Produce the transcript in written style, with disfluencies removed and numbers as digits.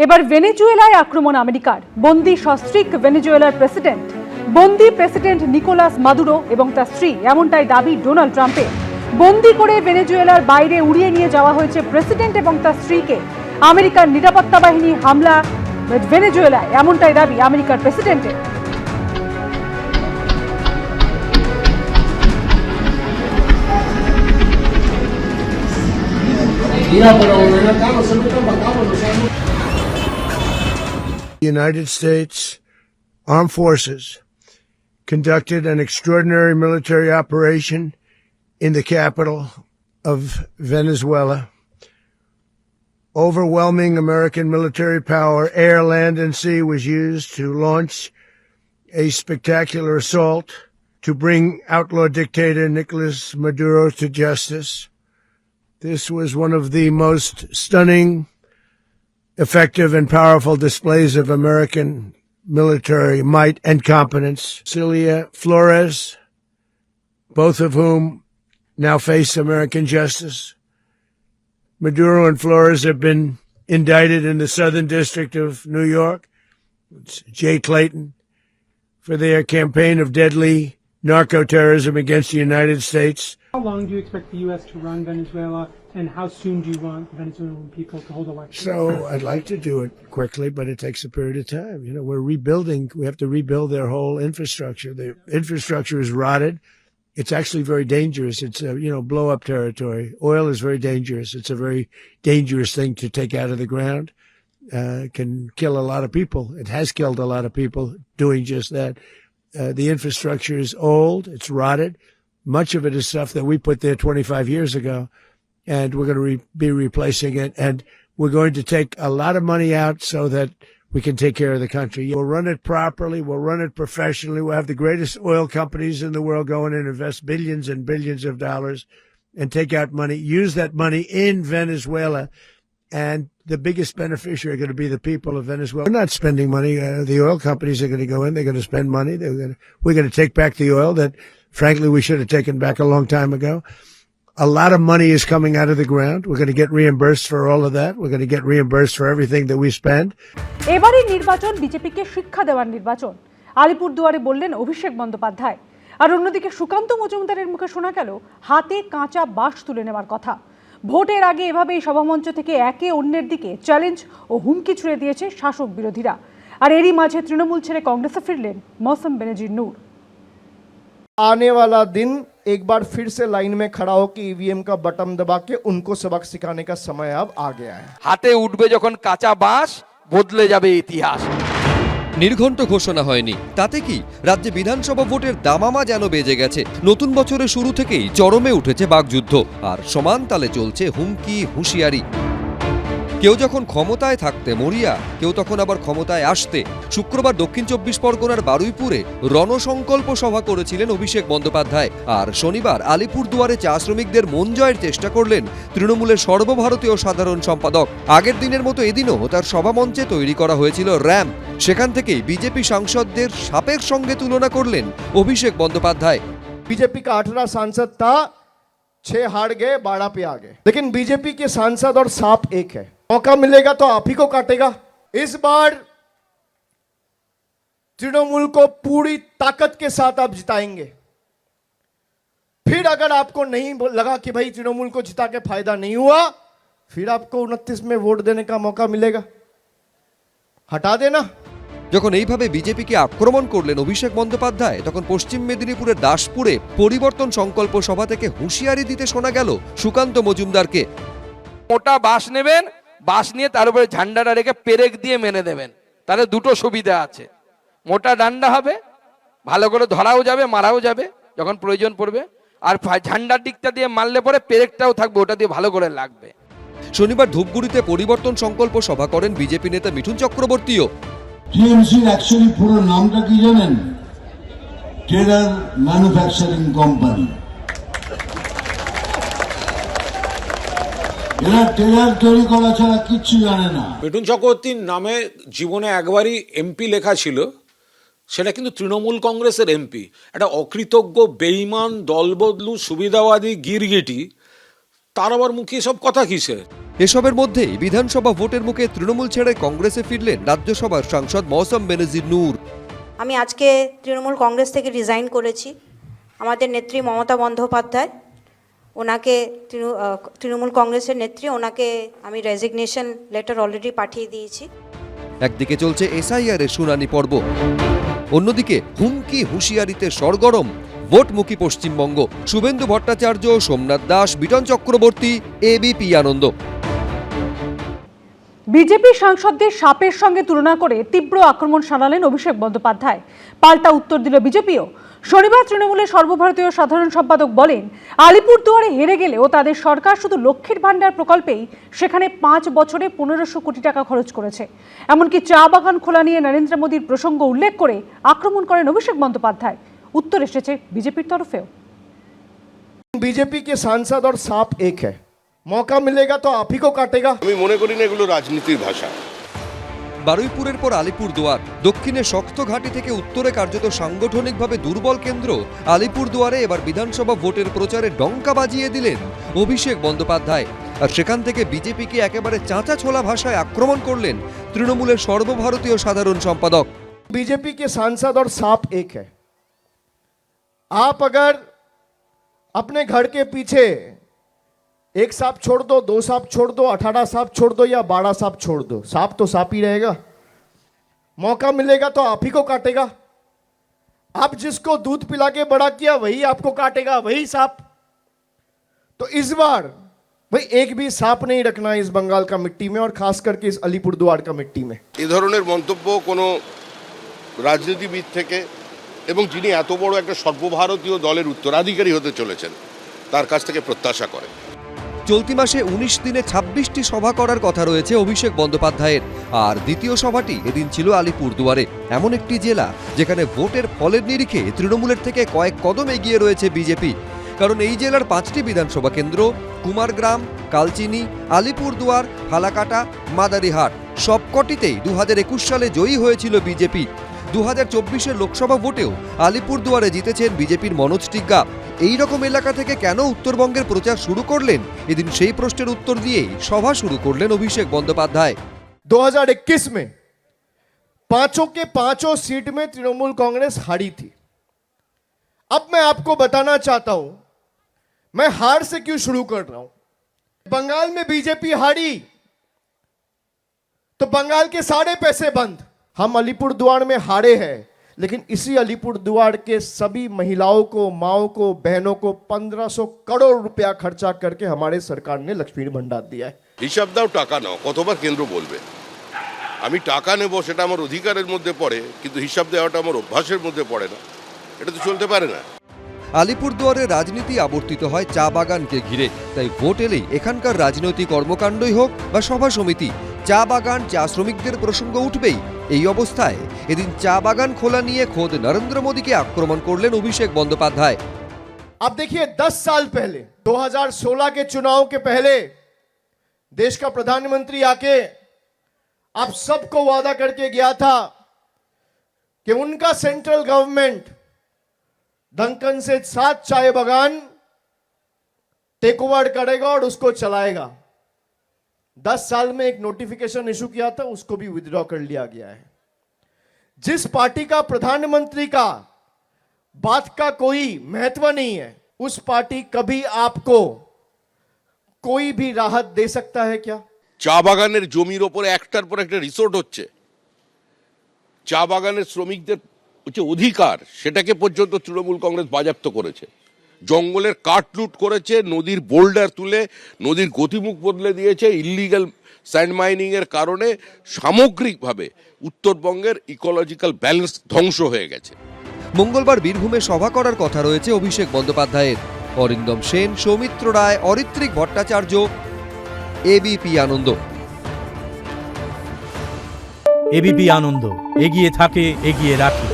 এবার ভেনেজুয়েলায় আক্রমণ আমেরিকার। বন্দি সস্ত্রীক ভেনেজুয়েলার প্রেসিডেন্ট, বন্দি প্রেসিডেন্ট নিকোলাস মাদুরো এবং তার স্ত্রী, এমনটাই দাবি ডোনাল্ড ট্রাম্পের। বন্দি করে ভেনেজুয়েলার বাইরে উড়িয়ে নিয়ে যাওয়া হয়েছে প্রেসিডেন্ট এবং তার স্ত্রীকে। আমেরিকার নিরাপত্তা বাহিনী হামলা ভেনেজুয়েলায়, এমনটাই দাবি আমেরিকার প্রেসিডেন্টের। The United States Armed Forces conducted an extraordinary military operation in the capital of Venezuela. Overwhelming American military power, air, land, and sea, was used to launch a spectacular assault to bring outlaw dictator Nicolas Maduro to justice. This was one of the most stunning, effective, and powerful displays of American military might and competence. Celia Flores, both of whom now face American justice. Maduro and Flores have been indicted in the Southern District of New York. It's Jay Clayton, for their campaign of deadly narco-terrorism against the United States. How long do you expect the U.S. to run Venezuela, and how soon do you want Venezuelan people to hold elections? So I'd like to do it quickly, but it takes a period of time. You know, we're rebuilding. We have to rebuild their whole infrastructure. The infrastructure is rotted. It's actually very dangerous. It's blow-up territory. Oil is very dangerous. It's a very dangerous thing to take out of the ground. It can kill a lot of people. It has killed a lot of people doing just that. The infrastructure is old. It's rotted. Much of it is stuff that we put there 25 years ago, and we're going to be replacing it. And we're going to take a lot of money out so that we can take care of the country. We'll run it properly. We'll run it professionally. We'll have the greatest oil companies in the world go in and invest billions and billions of dollars and take out money, use that money in Venezuela. And the biggest beneficiary are going to be the people of Venezuela. We're not spending money. The oil companies are going to go in. They're going to spend money. We're going to take back the oil that, frankly, we should have taken back a long time ago. A lot of money is coming out of the ground. We're going to get reimbursed for all of that. We're going to get reimbursed for everything that we spend. এবারের নির্বাচন বিজেপিকে শিক্ষা দেওয়ার নির্বাচন, আলিপুরদুয়ারে বললেন অভিষেক বন্দ্যোপাধ্যায়। আর অন্যদিকে সুকান্ত মজুমদারের মুখে শোনা গেল হাতে কাঁচা বাঁশ তুলে নেওয়ার কথা। ভোটের আগে এভাবেই সভামঞ্চ থেকে একে অন্যের দিকে চ্যালেঞ্জ ও হুমকি ছুড়ে দিয়েছে শাসক বিরোধীরা। আর এরই মাঝে তৃণমূল ছেড়ে কংগ্রেসে ফিরলেন মৌসম বেনজির নূর। आने वाला दिन एक बार फिर से लाइन में खड़ा हो कि ईवीएम का बटन दबा के उनको सबक सिखाने का समय अब आ गया है। হাতে উঠবে যখন কাঁচা বাঁশ, বদলে যাবে ইতিহাস। নির্ঘণ্ট ঘোষণা হয়নি, তাতে কি রাজ্যে বিধানসভা ভোটের দামামা যেন বেজে গেছে। নতুন বছরের শুরু থেকেই চরমে উঠেছে বাকযুদ্ধ, আর সমান তালে চলছে হুমকি হুঁশিয়ারি। কেউ যখন ক্ষমতায় থাকতে মরিয়া, কেউ তখন আবার ক্ষমতায় আসতে। শুক্রবার দক্ষিণ 24 পরগনার বারুইপুরে রণসংকল্প সভা করেছিলেন অভিষেক বন্দ্যোপাধ্যায়। আর শনিবার আলিপুরদুয়ারে চা শ্রমিকদের মন জয়ের চেষ্টা করলেন তৃণমূলের সর্বভারতীয় সাধারণ সম্পাদক। আগের দিনের মতো এদিনও তার সভামঞ্চে তৈরি করা হয়েছিল র্যাম্প। সেখান থেকেই বিজেপি সাংসদদের সাপের সঙ্গে তুলনা করলেন অভিষেক বন্দ্যোপাধ্যায়। बीजेपी का 18 सांसद था, 6 हार गए, 12 पे आ गए। लेकिन बीजेपी के सांसद और सांप एक है। मौका मिलेगा तो आप ही को काटेगा। इस बार तृणमूल को पूरी ताकत के साथ आप जिताएंगे। फिर अगर आपको नहीं लगा कि भाई तृणमूल को जिता के फायदा नहीं हुआ, फिर आपको 29 में वोट देने का मौका मिलेगा। हटा देना। যখন এইভাবে বিজেপিকে আক্রমণ করলেন অভিষেক বন্দ্যোপাধ্যায়, তখন পশ্চিম মেদিনীপুরের দাসপুরে পরিবর্তন সংকল্প সভা থেকে হুঁশিয়ারি দিতে শোনা গেল সুকান্ত মজুমদারকে। মোটা বাঁশ নেবেন, বাঁশ নিয়ে তার উপরে ঝান্ডাটা রেখে পেরেক দিয়ে মেনে দেবেন। তাহলে দুটো সুবিধা আছে, মোটা ডান্ডা হবে, ভালো করে ধরাও যাবে, মারাও যাবে যখন প্রয়োজন পড়বে। আর ঝান্ডার দিকটা দিয়ে মারলে পরে পেরেকটাও থাকবে, ওটা দিয়ে ভালো করে লাগবে। শনিবার ধূপগুড়িতে পরিবর্তন সংকল্প সভা করেন বিজেপি নেতা মিঠুন চক্রবর্তীও। টিএমসির অ্যাকচুয়ালি পুরো নামটা কি জানেন? Terror manufacturing company. এরা টেরার তৈরি করা ছাড়া কিচ্ছু জানে না। মিঠুন চক্রবর্তীর নামে জীবনে একবারই এমপি লেখা ছিল, সেটা কিন্তু তৃণমূল কংগ্রেসের এমপি। একটা অকৃতজ্ঞ, বেঈমান, দলবদলু, সুবিধাবাদী, গিরগিটি, তার আবার মুখে সব কথা কিসের? এসবের মধ্যেই বিধানসভা ভোটের মুখে তৃণমূল ছেড়ে কংগ্রেসে ফিরলেন রাজ্যসভার সাংসদ মৌসম বেনজির নূর। আমি আজকে তৃণমূল কংগ্রেস থেকে রিজাইন করেছি। আমাদের নেত্রী মমতা বন্দ্যোপাধ্যায়, ওনাকে তৃণমূল কংগ্রেসের নেত্রী, ওনাকে আমি রেজিগনেশন লেটার অলরেডি পাঠিয়ে দিয়েছি। একদিকে চলছে এসআইআর এর শুনানি পর্ব, অন্যদিকে হুমকি হুঁশিয়ারিতে সরগরম ভোটমুখী পশ্চিমবঙ্গ। শুভেন্দু ভট্টাচার্য, সোমনাথ দাস, বিটন চক্রবর্তী, এবিপি আনন্দ। বিজেপি সাংসদদের সাপের সঙ্গে তুলনা করে তীব্র আক্রমণ শানালেন অভিষেক বন্দ্যোপাধ্যায়। পাল্টা উত্তর দিল বিজেপিও। শনিবার তৃণমূলের সর্বভারতীয় সাধারণ সম্পাদক বলেন, আলিপুরদুয়ারে হেরে গেলেও তাদের সরকার শুধু লক্ষ্মীর ভাণ্ডার প্রকল্পেই সেখানে 5 বছরে 1500 কোটি টাকা খরচ করেছে। এমনকি চা বাগান খোলা নিয়ে নরেন্দ্র মোদীর প্রসঙ্গ উল্লেখ করে আক্রমণ করেন অভিষেক বন্দ্যোপাধ্যায়। উত্তর এসেছে বিজেপির তরফেও। बीजेपी के सांसद और सांप एक है, मौका मिलेगा तो आप ही को काटेगा। আমি মনে করি না এগুলো রাজনীতির ভাষা। বারুইপুরের পর আলিপুরদুয়ার, দক্ষিণে শক্ত ঘাঁটি থেকে উত্তরে কার্যত সাংগঠনিকভাবে দুর্বল কেন্দ্র আলিপুরদুয়ারে এবার বিধানসভা ভোটের প্রচারে ডঙ্কা বাজিয়ে দিলেন অভিষেক বন্দ্যোপাধ্যায়। আর সেখান থেকে বিজেপিকে একেবারে চাঁচা ছোলা ভাষায় আক্রমণ করলেন তৃণমূলের সর্বভারতীয় সাধারণ সম্পাদক। बीजेपी के सांसद और सांप एक है। आप अगर अपने घर के पीछे एक सांप छोड़ दो, 2 सांप छोड़ दो, 18 सांप छोड़ दो या 12 सांप छोड़ दो, सांप तो सांप ही रहेगा। मौका मिलेगा तो आप ही को काटेगा। आप जिसको दूध पिला के बड़ा किया वही आपको काटेगा, वही सांप। तो इस बार भाई एक भी सांप नहीं रखना इस बंगाल का मिट्टी में, और खास करके इस अलीपुरदुआर का मिट्टी में। এই ধরনের মন্তব্য কোনো রাজনীতিবিদ থেকে এবং যিনি এত বড় একটা সর্বভারতীয় দলের উত্তরাধিকারী হতে চলেছেন তার কাছ থেকে প্রত্যাশা করে। চলতি মাসে 19 দিনে 26টি সভা করার কথা রয়েছে অভিষেক বন্দ্যোপাধ্যায়ের। আর দ্বিতীয় সভাটি এদিন ছিল আলিপুরদুয়ারে, এমন একটি জেলা যেখানে ভোটের ফলের নিরিখে তৃণমূলের থেকে কয়েক কদম এগিয়ে রয়েছে বিজেপি। কারণ এই জেলার 5টি বিধানসভা কেন্দ্র কুমারগ্রাম, কালচিনি, আলিপুরদুয়ার, ফালাকাটা, মাদারিহাট সবকটিতেই 2021 সালে জয়ী হয়েছিল বিজেপি। 2024-এর লোকসভা ভোটেও আলিপুরদুয়ারে জিতেছেন বিজেপির মনোজ টিগ্গা। এই রকম এলাকা থেকে কেন উত্তরবঙ্গের প্রচার শুরু করলেন, এদিন সেই প্রশ্নের উত্তর দিয়েই সভা শুরু করলেন অভিষেক বন্দ্যোপাধ্যায়। 2021 में 5 के 5 सीट में तृणमूल कांग्रेस हारी थी। अब मैं आपको बताना चाहता हूं मैं हार से क्यों शुरू कर रहा हूं। बंगाल में बीजेपी हारी तो बंगाल के सारे पैसे बंद। हम अलीपुरदुआर में हारे हैं, लेकिन इसी अलीपुरदुआर के सभी महिलाओं को, माओं को, बहनों को 1500 करोड़ रुपया खर्चा करके हमारे सरकार ने लक्ष्मी भंडार दिया है। হিসাব দাও, টাকা নাও, কতবার কেন্দ্র বলবে। আমি টাকা নেব সেটা আমার অধিকারের মধ্যে পড়ে, কিন্তু হিসাব দেওয়াটা আমার অভ্যাসের মধ্যে পড়ে না। এটা তো চলতে পারে না। আলিপুরদুয়ারের রাজনীতি আবর্তিত হয় চা বাগানকে ঘিরে, তাই ভোট এলেই এখানকার রাজনৈতিক কর্মকাণ্ডই হোক বা সভা সমিতি, চা বাগান, চা শ্রমিকদের প্রসঙ্গ উঠবেই। এই অবস্থায় এদিন চা বাগান খোলা নিয়ে খোদ নরেন্দ্র মোদীকে আক্রমণ করলেন অভিষেক বন্দ্যোপাধ্যায়। अब देखिए 10 साल पहले 2016 के चुनाव के पहले देश का प्रधानमंत्री आके आप सबको वादा करके गया था कि उनका सेंट्रल गवर्नमेंट डंकन से 7 चाय बागान टेक ओवर करेगा और उसको चलाएगा। 10 साल में एक नोटिफिकेशन इशू किया था, उसको भी विथड्रॉ कर लिया गया है। जिस पार्टी का प्रधानमंत्री का बात का कोई महत्व नहीं है, उस पार्टी कभी आपको कोई भी राहत दे सकता है क्या? চা বাগানের জমির ওপরে একটার পর একটা রিসোর্ট হচ্ছে, চা বাগানের শ্রমিকদের যে অধিকার সেটাকে পর্যন্ত তৃণমূল কংগ্রেস বাজেয়াপ্ত করেছে। জঙ্গলের কাঠ লুট করেছে, নদীর বোল্ডার তুলে নদীর গতিমুখ বদলে দিয়েছে। ইল্লিগাল স্যান্ড মাইনিং এর কারণে সামগ্রিকভাবে উত্তরবঙ্গের ইকোলজিক্যাল ব্যালেন্স ধ্বংস হয়ে গেছে। মঙ্গলবার বীরভূমে সভা করার কথা রয়েছে অভিষেক বন্দ্যোপাধ্যায়ের। অরিন্দম সেন, সৌমিত্র রায়, অরিত্রিক ভট্টাচার্য, এবিপি আনন্দ। এবিপি আনন্দ, এগিয়ে থাকে, এগিয়ে রাখে।